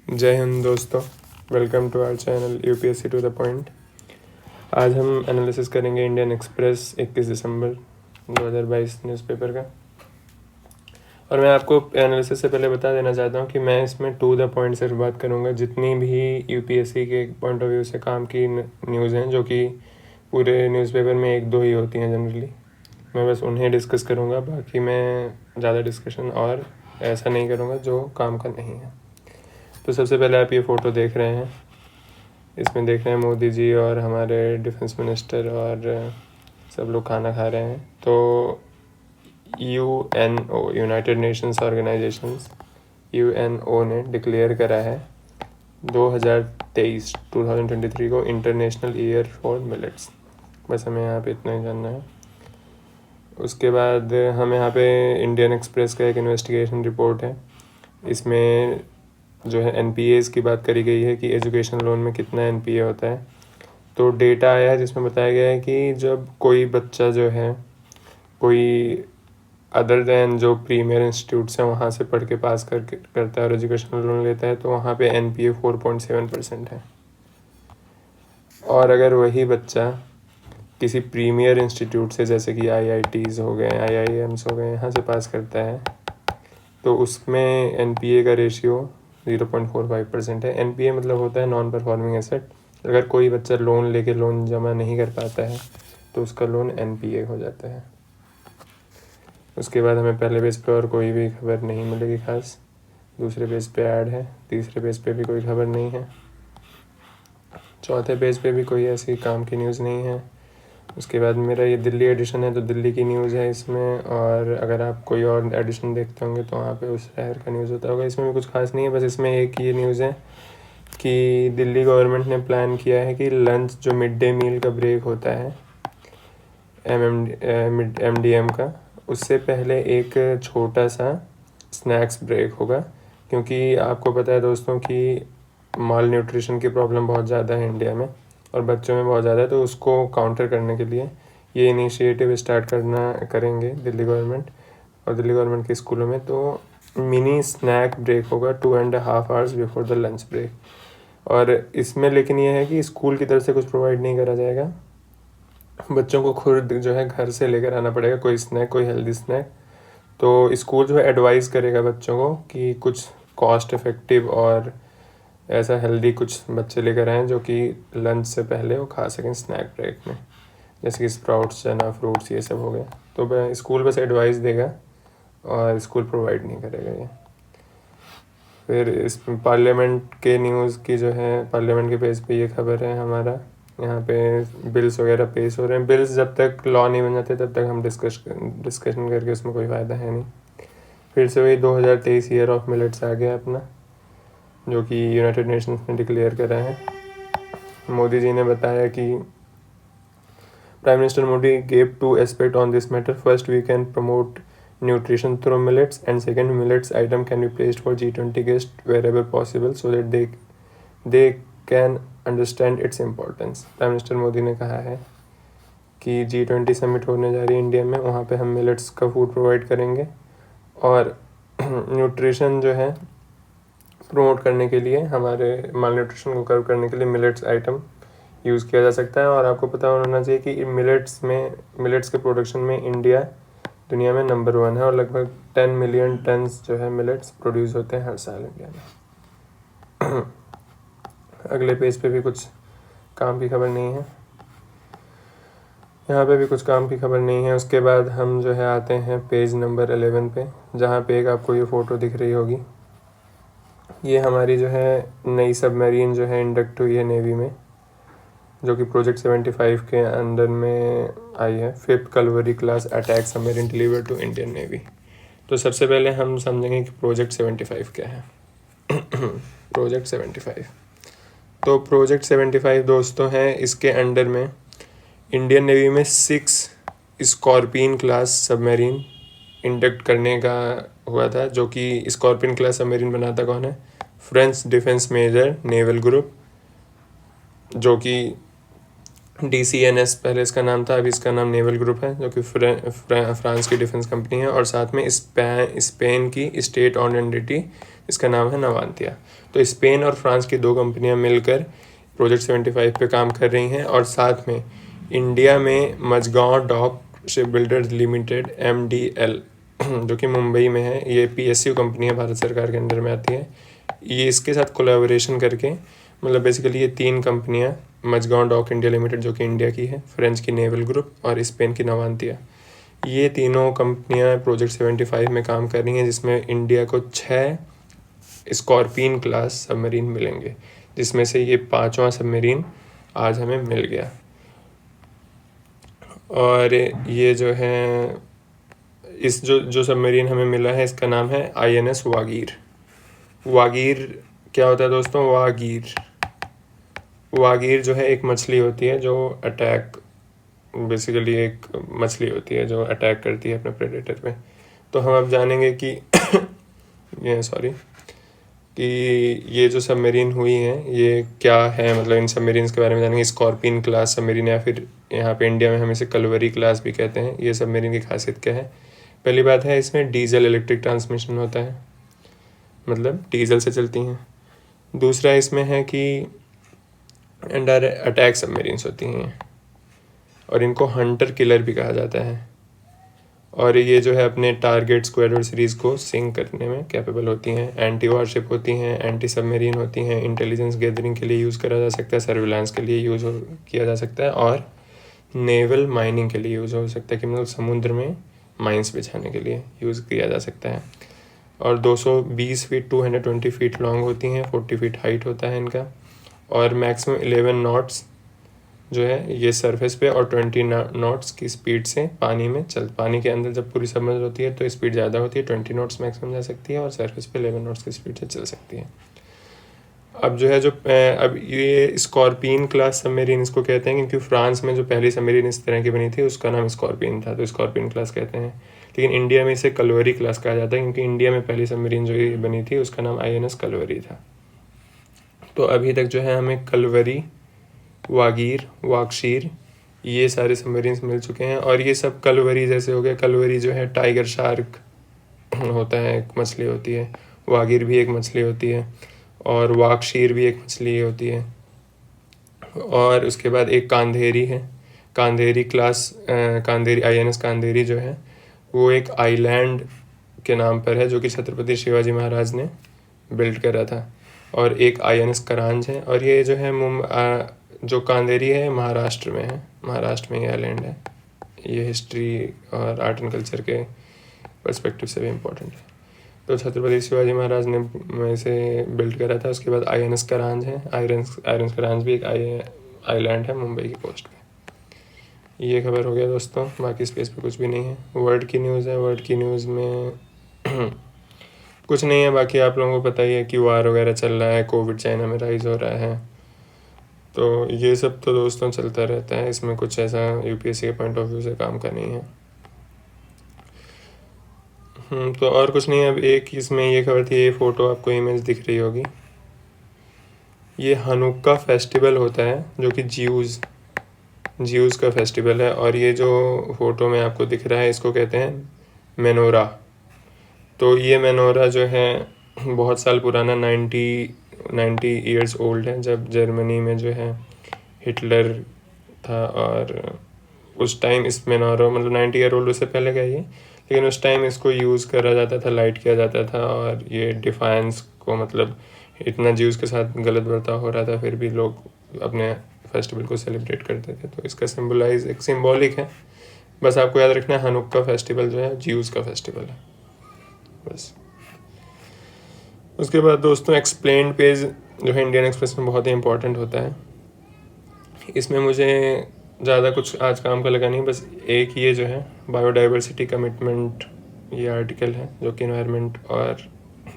जय हिंद दोस्तों, welcome to our channel UPSC to the point. आज हम एनालिसिस करेंगे इंडियन एक्सप्रेस 21 दिसंबर 2022 न्यूज़पेपर का। और मैं आपको एनालिसिस से पहले बता देना चाहता हूँ कि मैं इसमें टू द पॉइंट सिर्फ बात करूँगा। जितनी भी यूपीएससी के पॉइंट ऑफ व्यू से काम की न्यूज़ हैं, जो कि पूरे न्यूज़पेपर में एक दो ही होती हैं जनरली, मैं बस उन्हें डिस्कस करूँगा। बाकी मैं ज़्यादा डिस्कशन और ऐसा नहीं करूँगा जो काम का नहीं है। तो सबसे पहले आप ये फ़ोटो देख रहे हैं, इसमें देख रहे हैं मोदी जी और हमारे डिफेंस मिनिस्टर और सब लोग खाना खा रहे हैं। तो UNO, United Nations organisations, UNO ने डिक्लेयर करा है 2023 को इंटरनेशनल ईयर फॉर मिलेट्स। बस हमें यहाँ पे इतना ही जानना है। उसके बाद हम यहाँ पे इंडियन एक्सप्रेस का एक इन्वेस्टिगेशन रिपोर्ट है। इसमें जो है एनपीएज़ की बात करी गई है कि एजुकेशन लोन में कितना एनपीए होता है। तो डेटा आया है जिसमें बताया गया है कि जब कोई बच्चा जो है कोई अदर दैन जो प्रीमियर इंस्टीट्यूट्स हैं वहाँ से पढ़ के पास करता है और एजुकेशन लोन लेता है, तो वहाँ पे एनपीए 4.7% है। और अगर वही बच्चा किसी प्रीमियर इंस्टीट्यूट से, जैसे कि आईआईटीज़ हो गए, आईआईएम्स हो गए, यहाँ से पास करता है, तो उसमें एनपीए का रेशियो 0.45% है। एनपीए मतलब होता है नॉन परफॉर्मिंग एसेट। अगर कोई बच्चा लोन लेके लोन जमा नहीं कर पाता है तो उसका लोन एनपीए हो जाता है। उसके बाद हमें पहले पेज पे और कोई भी खबर नहीं मिलेगी खास। दूसरे पेज पे ऐड है, तीसरे पेज पे भी कोई खबर नहीं है, चौथे पेज पे भी कोई ऐसी काम की न्यूज़ नहीं है। उसके बाद मेरा ये दिल्ली एडिशन है, तो दिल्ली की न्यूज़ है इसमें। और अगर आप कोई और एडिशन देखते होंगे तो वहाँ पे उस शहर का न्यूज़ होता होगा। इसमें भी कुछ खास नहीं है, बस इसमें एक ये न्यूज़ है कि दिल्ली गवर्नमेंट ने प्लान किया है कि लंच जो मिड डे मील का ब्रेक होता है एमडीएम का, उससे पहले एक छोटा सा स्नैक्स ब्रेक होगा। क्योंकि आपको पता है दोस्तों कि माल न्यूट्रिशन की प्रॉब्लम बहुत ज़्यादा है इंडिया में और बच्चों में बहुत ज़्यादा है। तो उसको काउंटर करने के लिए ये इनिशिएटिव स्टार्ट करेंगे दिल्ली गवर्नमेंट और दिल्ली गवर्नमेंट के स्कूलों में। तो मिनी स्नैक ब्रेक होगा 2.5 hours before the lunch break. और इसमें लेकिन ये है कि स्कूल की तरफ से कुछ प्रोवाइड नहीं करा जाएगा, बच्चों को खुद जो है घर से लेकर आना पड़ेगा कोई स्नैक, कोई हेल्दी स्नैक। तो स्कूल जो है एडवाइस करेगा बच्चों को कि कुछ कॉस्ट इफ़ेक्टिव और ऐसा हेल्दी कुछ बच्चे लेकर आएँ जो कि लंच से पहले वो खा सकें स्नैक ब्रेक में, जैसे कि स्प्राउट्स, चना, फ्रूट्स, ये सब हो गया। तो स्कूल बस एडवाइस देगा और स्कूल प्रोवाइड नहीं करेगा ये। फिर इस पार्लियामेंट के न्यूज़ की जो है, पार्लियामेंट के पेज पे ये खबर है हमारा। यहाँ पे बिल्स वगैरह पेश हो रहे हैं। बिल्स जब तक लॉ नहीं बन जाते तब तक हम डिस्कशन करके उसमें कोई फ़ायदा है नहीं। फिर से वही 2023 ईयर ऑफ मिलेट्स आ गया अपना, जो कि यूनाइटेड नेशंस ने डिक्लेयर करा है। मोदी जी ने बताया कि prime minister Modi gave two aspect on this matter. First, we can promote nutrition through millets, and second, millets item can be placed for G20 guests wherever possible so that they can understand its importance। Prime minister Modi ने कहा है कि G20 summit होने जा रही है India में, वहाँ पे हम मिलेट्स का फूड प्रोवाइड करेंगे और न्यूट्रिशन जो है प्रमोट करने के लिए, हमारे माल न्यूट्रिशन को कर्व करने के लिए मिलेट्स आइटम यूज़ किया जा सकता है। और आपको पता होना चाहिए कि मिलेट्स के प्रोडक्शन में इंडिया दुनिया में नंबर 1 है और लगभग 10 मिलियन टन्स जो है मिलेट्स प्रोड्यूस होते हैं हर साल इंडिया में। अगले पेज पे भी कुछ काम की खबर नहीं है, यहाँ पे भी कुछ काम की खबर नहीं है। उसके बाद हम जो है आते हैं पेज नंबर 11 पे, जहाँ पे एक आपको ये फ़ोटो दिख रही होगी। ये हमारी जो है नई सबमरीन जो है इंडक्ट हुई है नेवी में, जो कि प्रोजेक्ट 75 के अंडर में आई है। 5th Kalvari class attack submarine deliver to Indian navy. तो सबसे पहले हम समझेंगे कि प्रोजेक्ट 75 क्या है। प्रोजेक्ट 75, तो प्रोजेक्ट 75 दोस्तों हैं, इसके अंडर में इंडियन नेवी में 6 स्कॉर्पियन क्लास सबमरीन इंडक्ट करने का हुआ था। जो कि स्कॉर्पियन क्लास सबमरीन बनाता कौन है? French defence major naval group, जो कि DCNS पहले इसका नाम था, अभी इसका नाम नेवल ग्रुप है, जो कि फ्रांस की डिफेंस कंपनी है। और साथ में स्पेन की स्टेट ऑन एंटिटी, इसका नाम है नवांतिया। तो स्पेन और फ्रांस की 2 कंपनियां मिलकर प्रोजेक्ट 75 पे काम कर रही हैं। और साथ में इंडिया में Mazagon dock shipbuilders limited MDL जो कि मुंबई में है, ये PSU कंपनी है, भारत सरकार के अंडर में आती है। ये इसके साथ कोलैबोरेशन करके, मतलब बेसिकली ये 3 कंपनियां, मझगांव डॉक इंडिया लिमिटेड जो कि इंडिया की है, फ्रेंच की नेवल ग्रुप और स्पेन की नवांतिया, ये तीनों कंपनियां प्रोजेक्ट 75 में काम कर रही हैं, जिसमें इंडिया को 6 स्कॉर्पियन क्लास सबमरीन मिलेंगे, जिसमें से ये 5वां सबमरीन आज हमें मिल गया। और ये जो है, इस जो सबमरीन हमें मिला है, इसका नाम है INS वागीर। वागीर क्या होता है दोस्तों? वागीर जो है एक मछली होती है जो अटैक, बेसिकली एक मछली होती है जो अटैक करती है अपने प्रेडेटर पे। तो हम अब जानेंगे कि कि ये जो सबमरीन हुई हैं ये क्या है, मतलब इन सबमरीन्स के बारे में जानेंगे। स्कॉर्पियन क्लास सबमरीन, या फिर यहाँ पे इंडिया में हम इसे कलवरी क्लास भी कहते हैं। ये सबमरीन की खासियत क्या है? पहली बात है, इसमें डीजल इलेक्ट्रिक ट्रांसमिशन होता है, मतलब डीजल से चलती हैं। दूसरा इसमें है कि अंडर अटैक सबमरीन्स होती हैं, और इनको हंटर किलर भी कहा जाता है। और ये जो है अपने टारगेट्स को, एडवर्ड सीरीज़ को सिंक करने में कैपेबल होती हैं। एंटी वारशिप होती हैं, एंटी सबमरीन होती हैं, इंटेलिजेंस गैदरिंग के लिए यूज़ करा जा सकता है, सर्विलांस के लिए यूज़ किया जा सकता है, और नेवल माइनिंग के लिए यूज़ हो सकता है, कि मतलब समुद्र में माइंस बिछाने के लिए यूज़ किया जा सकता है। और 220 फीट 220 फीट लॉन्ग होती हैं, 40 फीट हाइट होता है इनका, और मैक्सिमम 11 नॉट्स जो है ये सरफेस पे, और 20 नॉट्स की स्पीड से पानी के अंदर जब पूरी सबमर्ज होती है तो स्पीड ज़्यादा होती है, 20 नॉट्स मैक्सिमम जा सकती है, और सरफेस पे 11 नॉट्स की स्पीड से चल सकती है। अब जो है अब ये स्कॉर्पियन क्लास सबमरीन इसको कहते हैं, क्योंकि फ्रांस में जो पहली सबमरीन इस तरह की बनी थी उसका नाम स्कॉर्पियन था, तो स्कॉर्पियन क्लास कहते हैं। लेकिन इंडिया में इसे कलवरी क्लास कहा जाता है, क्योंकि इंडिया में पहली सबमरीन जो ये बनी थी उसका नाम INS कलवरी था। तो अभी तक जो है हमें कलवरी, वागीर, वाक्षीर, ये सारे सबमरीन्स मिल चुके हैं। और ये सब कलवरी जैसे हो गए। कलवरी जो है टाइगर शार्क होता है, एक मछली होती है। वागीर भी एक मछली होती है, और वाक्षीर भी एक मछली होती है। और उसके बाद एक कांधेरी है, कांधेरी क्लास, कांधेरी INS कांधेरी जो है वो एक आइलैंड के नाम पर है, जो कि छत्रपति शिवाजी महाराज ने बिल्ड करा था। और एक INS करांज है, और ये जो है जो कांधेरी है महाराष्ट्र में है, महाराष्ट्र में ये आइलैंड है। ये हिस्ट्री और आर्ट एंड कल्चर के पर्सपेक्टिव से भी इम्पोर्टेंट है। तो छत्रपति शिवाजी महाराज ने इसे बिल्ड करा था। उसके बाद INS करांज है, INS करांज भी एक आइलैंड है मुंबई की कोस्ट पे। ये खबर हो गया दोस्तों, बाकी स्पेस पे कुछ भी नहीं है। वर्ल्ड की न्यूज़ है, वर्ल्ड की न्यूज़ में कुछ नहीं है। बाकी आप लोगों को पता ही है कि वार वगैरह चल रहा है, कोविड चाइना में राइज हो रहा है, तो ये सब तो दोस्तों चलता रहता है। इसमें कुछ ऐसा UPSC के पॉइंट ऑफ व्यू से काम का नहीं है। तो और कुछ नहीं है। अब एक इसमें ये खबर थी, ये फ़ोटो आपको इमेज दिख रही होगी, ये हनुक्का फेस्टिवल होता है, जो कि ज्यूज़ का फेस्टिवल है। और ये जो फ़ोटो में आपको दिख रहा है इसको कहते हैं मेनोरा। तो ये मेनोरा जो है बहुत साल पुराना, 90 ईयर्स ओल्ड है, जब जर्मनी में जो है हिटलर था, और उस टाइम इस मेनोरा, मतलब 90 ईयर ओल्ड, उससे पहले का ये, लेकिन उस टाइम इसको यूज़ करा जाता था, लाइट किया जाता था। और ये डिफाइंस को, मतलब इतना ज्यूज़ के साथ गलत बर्ताव हो रहा था, फिर भी लोग अपने फेस्टिवल को सेलिब्रेट करते थे। तो इसका सिम्बलाइज एक सिम्बॉलिक है। बस आपको याद रखना है, हनुक्का फेस्टिवल जो है ज्यूज़ का फेस्टिवल है, बस। उसके बाद दोस्तों एक्सप्लेन्ड पेज जो है इंडियन एक्सप्रेस में बहुत ही इंपॉर्टेंट होता है। इसमें मुझे ज़्यादा कुछ आज काम का लगा नहीं, बस एक ये जो है बायोडाइवर्सिटी कमिटमेंट, ये आर्टिकल है जो कि एनवायरनमेंट और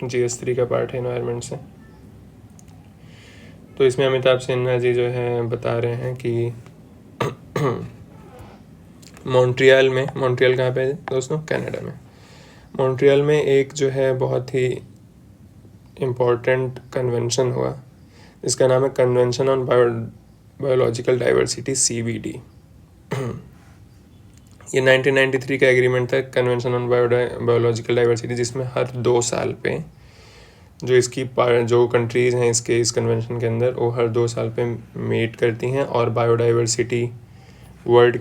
GS3 का पार्ट है, एनवायरनमेंट से। तो इसमें अमिताभ सिन्हा जी जो है बता रहे हैं कि मॉन्ट्रियल कहाँ पे है दोस्तों? कनाडा में। मॉन्ट्रियल में एक जो है बहुत ही इम्पोर्टेंट कन्वेंशन हुआ, इसका नाम है convention on biological diversity CBD। ये 1993 का एग्रीमेंट था, कन्वेंशन ऑन बायोलॉजिकल डाइवर्सिटी, जिसमें हर 2 साल पे जो इसकी जो कंट्रीज़ हैं इस कन्वेंशन के अंदर, वो हर 2 साल पे मीट करती हैं और बायोडाइवर्सिटी वर्ल्ड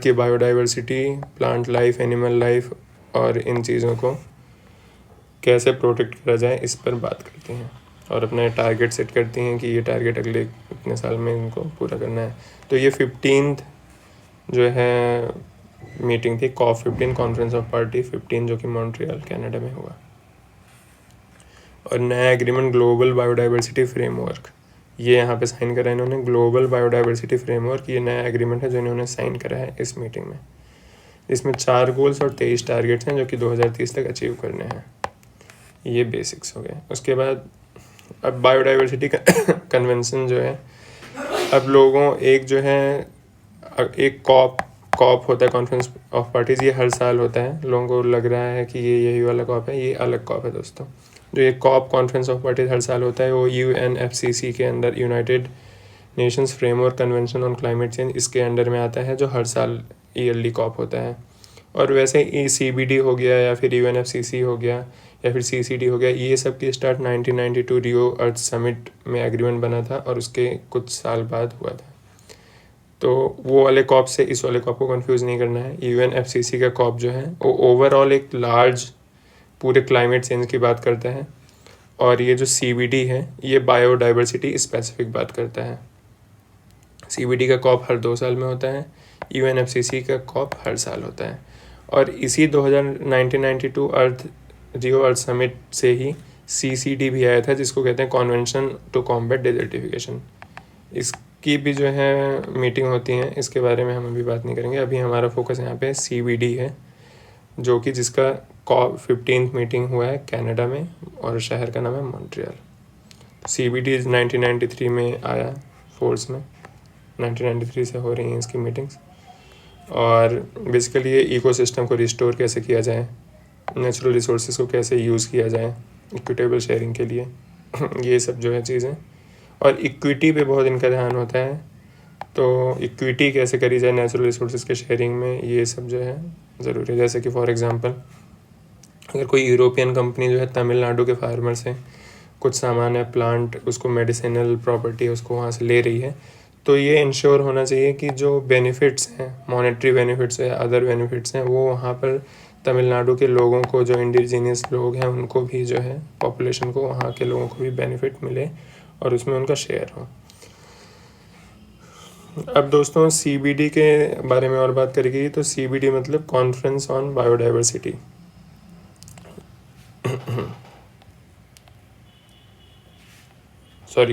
की biodiversity, plant life, animal life और इन चीज़ों को कैसे प्रोटेक्ट करा जाए इस पर बात करती हैं और अपना टारगेट सेट करती हैं कि ये टारगेट अगले इतने साल में इनको पूरा करना है। तो ये 15th जो है मीटिंग थी, COP15, कॉन्फ्रेंस ऑफ पार्टी 15, जो कि मॉन्ट्रियल कनाडा में हुआ। और नया एग्रीमेंट ग्लोबल बायोडाइवर्सिटी फ्रेमवर्क, ये यहाँ पे साइन करा है इन्होंने, ग्लोबल बायोडाइवर्सिटी फ्रेमवर्क, ये नया एग्रीमेंट है जो इन्होंने साइन करा है इस मीटिंग में। इसमें 4 गोल्स और 23 टारगेट्स हैं जो कि 2030 तक अचीव करने हैं। ये बेसिक्स हो गए। उसके बाद अब बायोडाइवर्सिटी का कन्वेंशन जो है, अब लोगों एक जो है एक कॉप होता है, कॉन्फ्रेंस ऑफ पार्टीज़, ये हर साल होता है। लोगों को लग रहा है कि ये यही वाला कॉप है, ये अलग कॉप है दोस्तों। जो ये कॉप कॉन्फ्रेंस ऑफ पार्टीज हर साल होता है वो UNFCCC के अंदर, United Nations framework convention on climate change, इसके अंडर में आता है, जो हर साल ईयरली कॉप होता है। और वैसे CBD हो गया या फिर UNFCCC हो गया या फिर CCD हो गया, ये सब की स्टार्ट 1992 रियो अर्थ समिट में एग्रीमेंट बना था और उसके कुछ साल बाद हुआ था। तो वो वाले कॉप से इस वाले कॉप को कंफ्यूज नहीं करना है। UNFCCC का कॉप जो है वो ओवरऑल एक लार्ज पूरे क्लाइमेट चेंज की बात करता है, और ये जो CBD है ये बायोडाइवर्सिटी स्पेसिफिक बात करता है। CBD का कॉप हर 2 साल में होता है, UNFCCC का कॉप हर साल होता है। और इसी 1992 रियो अर्थ समिट से ही CCD भी आया था, जिसको कहते हैं कॉन्वेंशन टू कॉम्बैट डेजर्टिफिकेशन। इसकी भी जो है मीटिंग होती हैं, इसके बारे में हम अभी बात नहीं करेंगे। अभी हमारा फोकस यहाँ पे CBD है, जो कि जिसका COP15 मीटिंग हुआ है कनाडा में और शहर का नाम है मॉन्ट्रियल। CBD 1993 में आया फोर्स में, 1993 से हो रही हैं इसकी मीटिंग्स। और बेसिकली ये इकोसिस्टम को रिस्टोर कैसे किया जाए, नेचुरल रिसोर्सेज को कैसे यूज़ किया जाए इक्विटेबल शेयरिंग के लिए, ये सब जो है चीज़ें। और इक्विटी पे बहुत इनका ध्यान होता है, तो इक्विटी कैसे करी जाए नेचुरल रिसोर्सेज के शेयरिंग में, ये सब जो है ज़रूरी है। जैसे कि फॉर एग्जांपल अगर कोई यूरोपियन कंपनी जो है तमिलनाडु के फार्मर से कुछ सामान है, प्लांट, उसको मेडिसिनल प्रॉपर्टी उसको वहाँ से ले रही है, तो ये इंश्योर होना चाहिए कि जो बेनिफिट्स हैं, मॉनेटरी बेनिफिट्स या अदर बेनिफिट्स हैं, वो वहाँ पर तमिलनाडु के लोगों को, जो इंडिजिनियस लोग हैं उनको भी जो है, पॉपुलेशन को, वहाँ के लोगों को भी बेनिफिट मिले और उसमें उनका शेयर हो। अब दोस्तों CBD के बारे में और बात करेगी, तो CBD मतलब conference on biodiversity.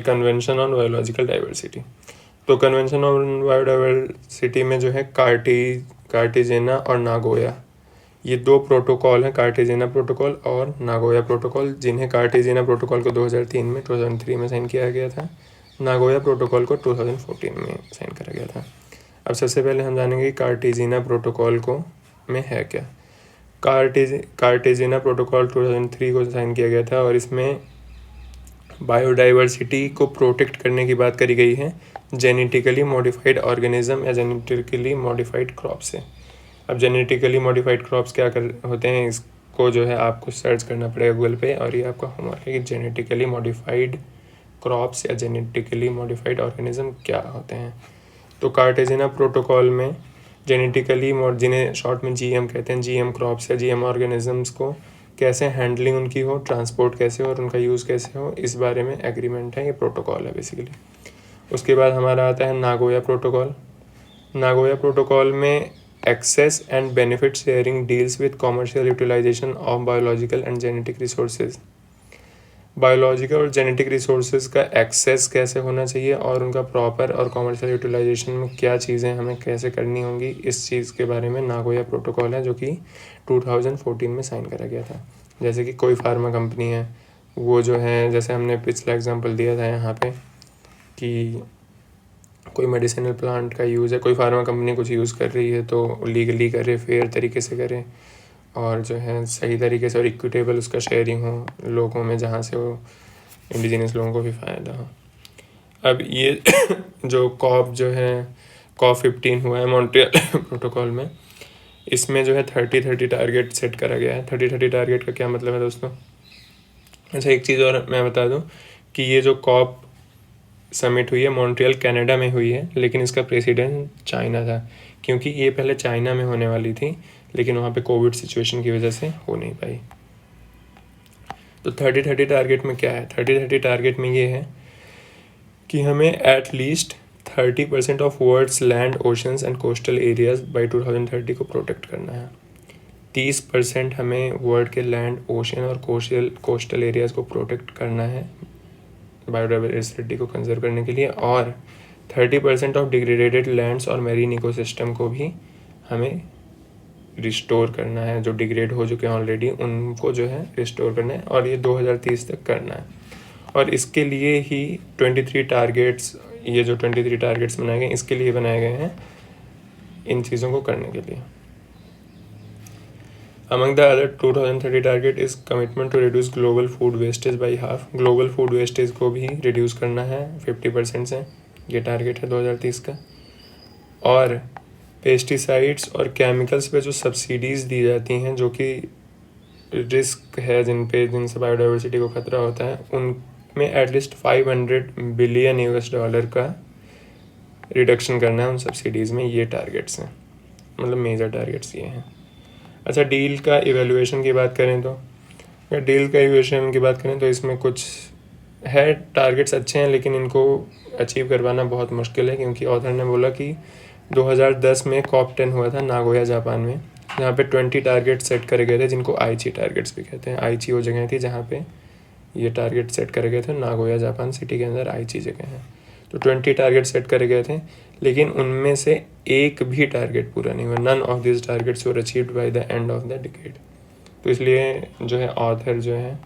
Convention on biological diversity. तो कन्वेंशन ऑन बायोडाइवर्सिटी में जो है कार्टेजेना और नागोया, ये 2 प्रोटोकॉल हैं, कार्टेजेना प्रोटोकॉल और नागोया प्रोटोकॉल, जिन्हें कार्टेजेना प्रोटोकॉल को 2003 में साइन किया गया था, नागोया प्रोटोकॉल को 2014 में साइन करा गया था। अब सबसे पहले हम जानेंगे कार्टेजेना प्रोटोकॉल को में है क्या। कार्टेजेना प्रोटोकॉल 2003 को साइन किया गया था और इसमें बायोडाइवर्सिटी को प्रोटेक्ट करने की बात करी गई है जेनेटिकली मॉडिफाइड ऑर्गेनिज्म या जेनेटिकली मॉडिफाइड क्रॉप से। अब जेनेटिकली मॉडिफाइड क्रॉप्स क्या होते हैं, इसको जो है आपको सर्च करना पड़ेगा गूगल पे, और ये आपका होमवर्क है कि जेनेटिकली मॉडिफाइड क्रॉप्स या जेनेटिकली मॉडिफाइड ऑर्गेनिज्म क्या होते हैं। तो कार्टेजेना प्रोटोकॉल में जेनेटिकली, जिन्हें शॉर्ट में GM कहते हैं, GM क्रॉप्स या GM ऑर्गेनिजम्स को कैसे हैंडलिंग उनकी हो, ट्रांसपोर्ट कैसे हो और उनका यूज़ कैसे हो, इस बारे में एग्रीमेंट है, ये प्रोटोकॉल है बेसिकली। उसके बाद हमारा आता है नागोया प्रोटोकॉल। नागोया प्रोटोकॉल में access and benefit sharing deals with commercial utilisation of biological and genetic resources. Biological और जेनेटिक रिसोर्सेज का एक्सेस कैसे होना चाहिए और उनका प्रॉपर और कॉमर्शियल यूटिलाइजेशन में क्या चीज़ें हमें कैसे करनी होंगी, इस चीज़ के बारे में नागोया प्रोटोकॉल है, जो कि 2014 में साइन करा गया था। जैसे कि कोई फार्मा कंपनी है, वो जो है, जैसे हमने पिछला एग्जांपल दिया था यहाँ पे कि कोई मेडिसिनल प्लांट का यूज़ है, कोई फार्मा कंपनी कुछ यूज़ कर रही है तो लीगली करे, फेयर तरीके से करे और जो है सही तरीके से और इक्विटेबल उसका शेयरिंग हो लोगों में, जहाँ से वो इंडिजिनियस लोगों को भी फ़ायदा हो। अब ये जो कॉप जो है COP15 हुआ है मॉन्ट्रियल प्रोटोकॉल में, इसमें जो है 30-30 टारगेट सेट करा गया है। 30-30 टारगेट का क्या मतलब है दोस्तों? अच्छा, एक चीज़ और मैं बता दूं कि ये जो कॉप समिट हुई है मॉन्ट्रियल कनाडा में हुई है, लेकिन इसका प्रेसिडेंट चाइना था, क्योंकि ये पहले चाइना में होने वाली थी, लेकिन वहाँ पे कोविड सिचुएशन की वजह से हो नहीं पाई। तो 30-30 टारगेट में क्या है? 30-30 टारगेट में ये है कि हमें at least 30% of world's land, oceans and coastal areas by 2030 को प्रोटेक्ट करना है। 30% हमें वर्ल्ड के लैंड, ओशन और कोस्टल एरियाज को प्रोटेक्ट करना है बायोडाइवर्सिटी को कंजर्व करने के लिए, और 30% ऑफ डिग्रेडेड लैंड्स और मेरीन इकोसिस्टम को भी हमें रिस्टोर करना है। जो डिग्रेड हो चुके हैं ऑलरेडी उनको जो है रिस्टोर करना है, और ये 2030 तक करना है। और इसके लिए ही 23 टारगेट्स, ये जो 23 टारगेट्स बनाए गए इसके लिए बनाए गए हैं, इन चीज़ों को करने के लिए। Among the other 2030 target is commitment to reduce global food wastage by half. Global food wastage को भी reduce करना है 50% से, ये टारगेट है 2030 का। और पेस्टिसाइड्स और केमिकल्स पे जो सब्सिडीज़ दी जाती हैं, जो कि रिस्क है जिनसे बायोडाइवर्सिटी को खतरा होता है, उनमें एटलीस्ट $500 बिलियन का रिडक्शन करना है उन सब्सिडीज़ में। ये टारगेट्स हैं, मतलब मेजर टारगेट्स ये हैं। अच्छा, डील का इवेलुएशन की बात करें तो, अगर डील का इवेलुएशन की बात करें तो इसमें कुछ है, टारगेट्स अच्छे हैं लेकिन इनको अचीव करवाना बहुत मुश्किल है, क्योंकि ऑथर ने बोला कि 2010 में COP10 हुआ था नागोया जापान में, जहाँ पे 20 टारगेट सेट करे गए थे, जिनको आईची टारगेट्स भी कहते हैं। आईची वो जगह थी जहाँ पे ये टारगेट सेट करे गए थे, नागोया जापान सिटी के अंदर आईची जगह है। तो 20 टारगेट सेट करे गए थे, लेकिन उनमें से एक भी टारगेट पूरा नहीं हुआ। None of this targets were achieved by the end of the decade. तो इसलिए जो है ऑथर जो है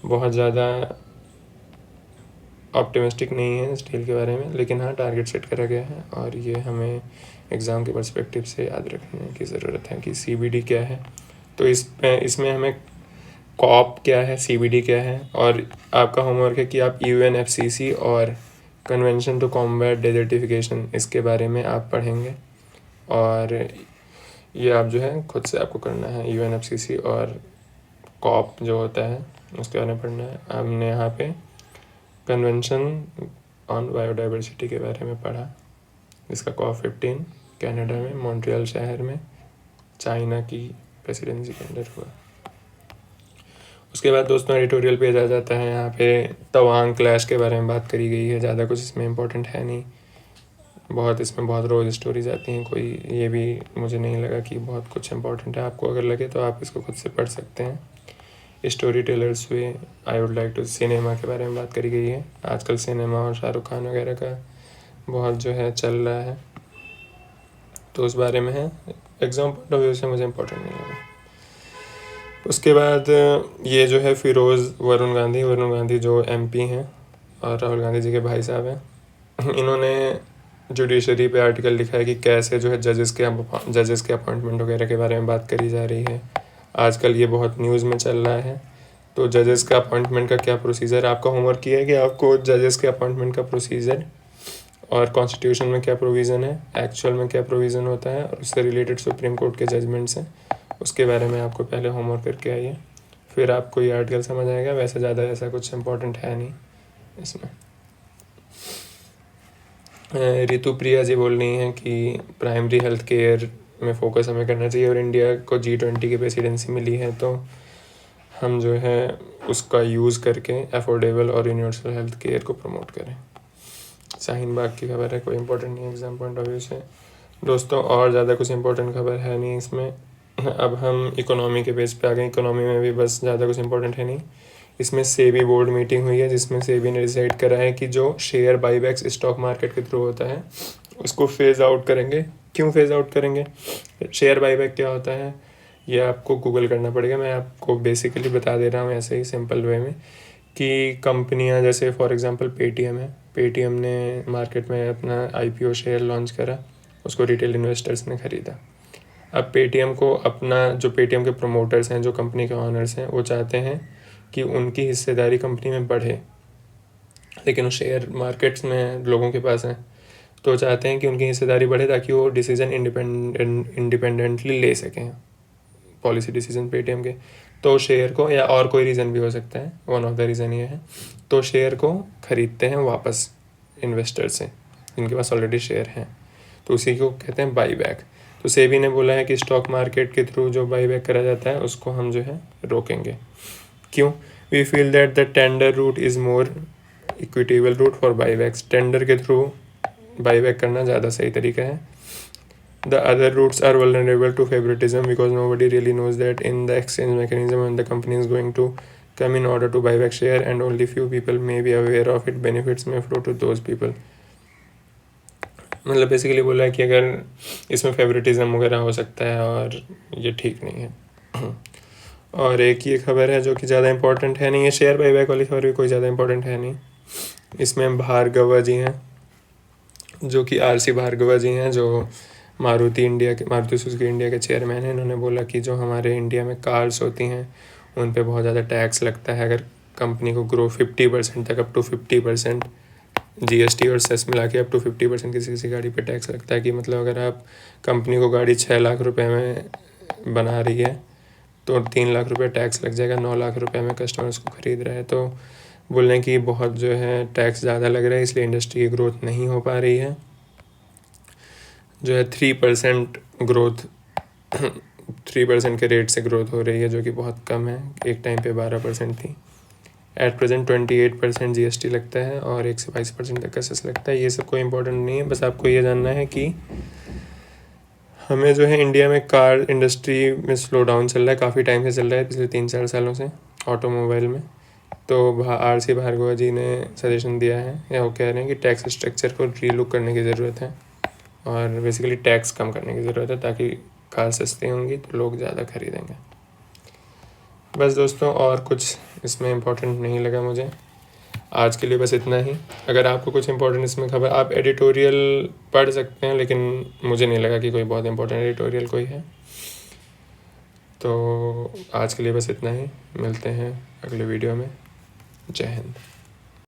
बहुत ज़्यादा ऑप्टिमिस्टिक नहीं है इस डील के बारे में, लेकिन हाँ टारगेट सेट करा गया है, और ये हमें एग्ज़ाम के पर्सपेक्टिव से याद रखने की ज़रूरत है कि CBD क्या है। तो इसमें हमें कॉप क्या है, CBD क्या है, और आपका होमवर्क है कि आप UNFCCC और कन्वेंशन टू कॉम्बैट डेजर्टिफिकेशन, इसके बारे में आप पढ़ेंगे, और ये आप जो है खुद से आपको करना है। UNFCCC और कॉप जो होता है उसके बारे में पढ़ना है। हमने यहाँ पे कन्वेंशन ऑन बायोडाइवर्सिटी के बारे में पढ़ा, जिसका COP15 कनाडा में मॉन्ट्रियल शहर में चाइना की प्रेसिडेंसी के अंदर हुआ। उसके बाद दोस्तों एडिटोरियल पेज आ जाता है। यहाँ पे तवांग क्लैश के बारे में बात करी गई है, ज़्यादा कुछ इसमें इम्पोर्टेंट है नहीं, इसमें बहुत रोज स्टोरीज आती हैं, कोई ये भी मुझे नहीं लगा कि बहुत कुछ इम्पोर्टेंट है। आपको अगर लगे तो आप इसको खुद से पढ़ सकते हैं। स्टोरी टेलर्स हुए, I would like to, cinema के बारे में बात करी गई है। आजकल सिनेमा और शाहरुख खान वगैरह का बहुत जो है चल रहा है, तो उस बारे में है। एग्जाम पॉइंट ऑफ व्यू से मुझे इम्पोर्टेंट नहीं लगा। उसके बाद ये जो है फिरोज़ वरुण गांधी जो MP हैं और राहुल गांधी जी के भाई साहब हैं, इन्होंने जुडिशरी पे आर्टिकल लिखा है कि कैसे जो है जजेस के अपॉइंटमेंट वगैरह के बारे में बात करी जा रही है। आजकल ये बहुत न्यूज़ में चल रहा है। तो जजेस का अपॉइंटमेंट का क्या प्रोसीजर, आपका होमवर्क किया है कि आपको जजेस के अपॉइंटमेंट का प्रोसीजर और कॉन्स्टिट्यूशन में क्या प्रोविज़न है, एक्चुअल में क्या प्रोविज़न होता है, और उससे रिलेटेड सुप्रीम कोर्ट के जजमेंट्स हैं, उसके बारे में आपको पहले होमवर्क करके आइए, फिर आपको ये आर्टिकल समझ आएगा। वैसे ज़्यादा ऐसा कुछ इम्पोर्टेंट है नहीं इसमें। ऋतु प्रिया जी बोल रही हैं कि प्राइमरी हेल्थ केयर में फोकस हमें करना चाहिए, और इंडिया को G20 की प्रेसिडेंसी मिली है, तो हम जो है उसका यूज़ करके अफोर्डेबल और यूनिवर्सल हेल्थ केयर को प्रमोट करें। शाहीन बाग की खबर है, कोई इंपॉर्टेंट नहीं एग्जाम पॉइंट ऑफ व्यू से दोस्तों, और ज़्यादा कुछ इंपॉर्टेंट खबर है नहीं इसमें। अब हम इकोनॉमी के बेस पे आ गए। इकोनॉमी में भी बस ज़्यादा कुछ इंपॉर्टेंट है नहीं। इसमें सेबी बोर्ड मीटिंग हुई है, जिसमें सेबी ने डिसाइड करा है कि जो शेयर बाईबैक्स स्टॉक मार्केट के थ्रू होता है उसको फेज़ आउट करेंगे। क्यों फेज़ आउट करेंगे, शेयर बाईबैक क्या होता है, ये आपको गूगल करना पड़ेगा। मैं आपको बेसिकली बता दे रहा हूँ ऐसे ही सिंपल वे में, कि कंपनियां जैसे फॉर एग्जांपल पेटीएम है, पेटीएम ने मार्केट में अपना IPO शेयर लॉन्च करा, उसको रिटेल इन्वेस्टर्स ने ख़रीदा। अब पेटीएम को अपना, जो पेटीएम के प्रमोटर्स हैं, जो कंपनी के ऑनर्स हैं, वो चाहते हैं कि उनकी हिस्सेदारी कंपनी में बढ़े। लेकिन वो शेयर मार्केट्स में लोगों के पास हैं, तो चाहते हैं कि उनकी हिस्सेदारी बढ़े ताकि वो डिसीज़न इंडिपेंडेंटली ले सकें पॉलिसी डिसीजन पेटीएम के। तो शेयर को, या और कोई रीज़न भी हो सकता है, वन ऑफ द रीज़न ये है, तो शेयर को ख़रीदते हैं वापस इन्वेस्टर से जिनके पास ऑलरेडी शेयर हैं, तो उसी को कहते हैं बाई बैक। तो सेबी ने बोला है कि स्टॉक मार्केट के थ्रू जो बाई बैक करा जाता है उसको हम जो है रोकेंगे। क्यों? We feel that the tender route is more equitable route for buy backs. Tender के थ्रू बाई बैक करना ज़्यादा सही तरीका है। The other routes are vulnerable to favoritism because nobody really knows that in the exchange mechanism when the company is going to come in order to buy back share, and only few people may be aware of it. Benefits may flow to those people. मतलब basically बोला है कि अगर इसमें favouritism वगैरह हो सकता है और ये ठीक नहीं है। और एक ये खबर है जो कि ज़्यादा इंपॉर्टेंट है नहीं है, शेयर बाईबैक वाली खबर भी कोई ज़्यादा इंपॉर्टेंट है नहीं। इसमें भार्गवा जी हैं, जो कि आरसी भार्गवा जी हैं, जो मारुति सुजुकी इंडिया के चेयरमैन हैं। इन्होंने बोला कि जो हमारे इंडिया में कार्स होती हैं उन पे बहुत ज़्यादा टैक्स लगता है। अगर कंपनी को ग्रो 50% तक, अप टू 50% जीएसटी और सेस मिला के अप टू 50% किसी गाड़ी पे टैक्स लगता है। कि मतलब अगर आप कंपनी को गाड़ी 6 लाख रुपए में बना रही है तो 3 लाख रुपए टैक्स लग जाएगा, 9 लाख रुपए में कस्टमर उसको ख़रीद रहा है। तो बोल रहे हैं कि बहुत जो है टैक्स ज़्यादा लग रहा है, इसलिए इंडस्ट्री की ग्रोथ नहीं हो पा रही है। जो है 3% ग्रोथ 3% के रेट से ग्रोथ हो रही है, जो कि बहुत कम है। एक टाइम पे 12% थी। एट प्रेजेंट 28% जीएसटी लगता है और 1 से 22% तक का सेस लगता है। ये सब कोई इंपॉर्टेंट नहीं है, बस आपको ये जानना है कि हमें जो है इंडिया में कार इंडस्ट्री में स्लो डाउन चल रहा है, काफ़ी टाइम से चल रहा है, पिछले 3-4 सालों से ऑटोमोबाइल में। तो आरसी भार्गवा जी ने सजेशन दिया है, या वो कह रहे हैं कि टैक्स स्ट्रक्चर को रीलुक करने की ज़रूरत है और बेसिकली टैक्स कम करने की ज़रूरत है, ताकि कार सस्ती होंगी तो लोग ज़्यादा खरीदेंगे। बस दोस्तों, और कुछ इसमें इम्पोर्टेंट नहीं लगा मुझे। आज के लिए बस इतना ही। अगर आपको कुछ इम्पोर्टेंट इसमें खबर, आप एडिटोरियल पढ़ सकते हैं, लेकिन मुझे नहीं लगा कि कोई बहुत इम्पोर्टेंट एडिटोरियल कोई है। तो आज के लिए बस इतना ही, मिलते हैं अगले वीडियो में। जय हिंद।